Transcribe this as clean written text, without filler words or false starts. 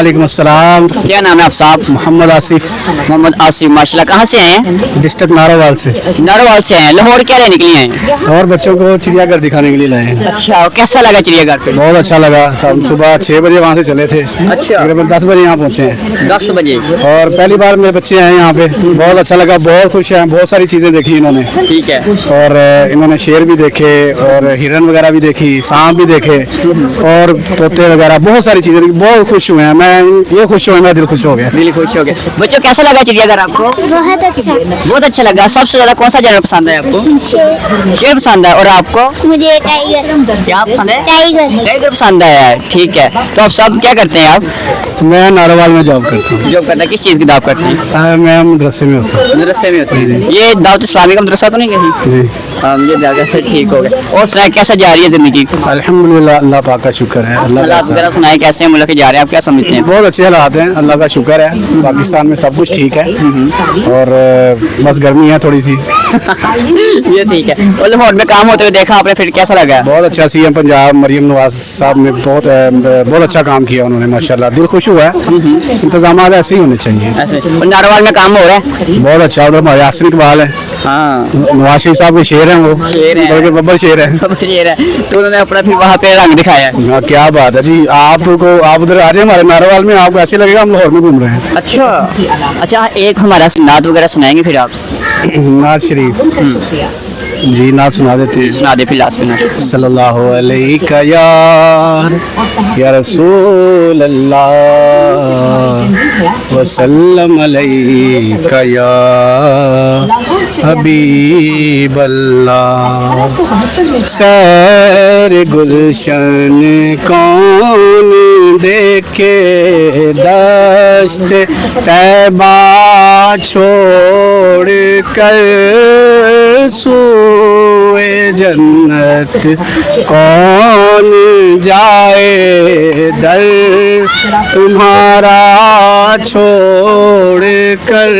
वालेकुम अस्सलाम। क्या नाम है आप साहब? मोहम्मद आसिफ, मोहम्मद आसिफ, माशाल्लाह। कहाँ से हैं? डिस्ट्रिक्ट नारोवाल से। नारोवाल से हैं। लाहौर क्या लेने के लिए हैं? और बच्चों को चिड़ियाघर दिखाने के लिए लाए हैं। अच्छा, कैसा लगा चिड़ियाघर पे? बहुत अच्छा लगा। हम सुबह 6 बजे वहाँ से चले थे, अच्छा। तकरीबन 10 बजे यहाँ पहुँचे हैं। 10 बजे। और पहली बार मेरे बच्चे आए यहाँ पे, बहुत अच्छा लगा, बहुत खुश हैं। बहुत सारी चीज़ें देखी इन्होंने, ठीक है। और इन्होंने शेर भी देखे और हिरन वगैरह भी देखी, सांप भी देखे और तोते वगैरह, बहुत सारी चीज़ें देखी। बहुत खुश हुए हैं। मैं ये खुश हुआ, मेरा दिल खुश हो गया। दिल खुश हो गया। बच्चों, कैसा लगा चिड़ियाघर आपको? बहुत अच्छा। बहुत अच्छा लगा। सबसे ज्यादा कौन सा जानवर पसंद है आपको? शेर पसंद है। और आपको? मुझे टाइगर। क्या पसंद है? टाइगर। टाइगर पसंद है। ठीक है। तो आप सब क्या करते हैं आप? मैं नारोवाल में जॉब करता हूँ। जॉब करते हैं। किस चीज़ की जॉब करते हैं? मैं मदरसे में होता हूँ। मदरसे में होते हैं। ये दावत इस्लामी का मदरसा तो नहीं कहीं? जी, हाँ, मुझे जाकर फिर ठीक हो गया। और सुनाए, कैसा जा रही है जिंदगी? अल्हम्दुलिल्लाह, अल्लाह पाक का शुक्र है। अल्लाह का हालात वगैरह सुनाए, कैसे मुल्क जा रहे हैं, आप क्या समझते हैं? बहुत अच्छे हालात हैं, अल्लाह का शुक्र है। पाकिस्तान में सब कुछ ठीक है, और बस गर्मी है थोड़ी सी। ये ठीक है। और लाहौर में काम होते हुए देखा आपने, फिर कैसा लगा? बहुत अच्छा सीएम पंजाब मरियम नवाज साहब ने बहुत अच्छा काम किया उन्होंने, माशाल्लाह, दिल खुश हुआ है। इंतजाम ऐसे ही होने चाहिए। ऐसे और नारोवाल में काम हो रहा है? बहुत अच्छा। उधर हमारे यासिन इकबाल है, हाँ, नवाज शरीफ साहब के शेर हैं, वो शेर हैं। बल्कि बब्बर शेर है। शेर है। तो उन्होंने अपना फिर वहाँ पे रंग दिखाया है। हाँ, क्या बात है जी। आपको आप उधर आ जाए हमारे नारोवाल में, आपको ऐसे लगेगा हम लाहौर में घूम रहे हैं। अच्छा अच्छा, एक हमारा नात वगैरह सुनाएंगे फिर आप? नाज शरीफ जी, नाज सुना देते हैं। सुना दे फिर लास्ट में नात। सल्लल्लाहु अलैका या रसूल अल्लाह वसल्लम अलैका या हबीब अल्लाह। सैर गुलशन कौन देखे, दश्त तैबा छोड़ कर सूए जन्नत कौन जाए, दर तुम्हारा छोड़ कर।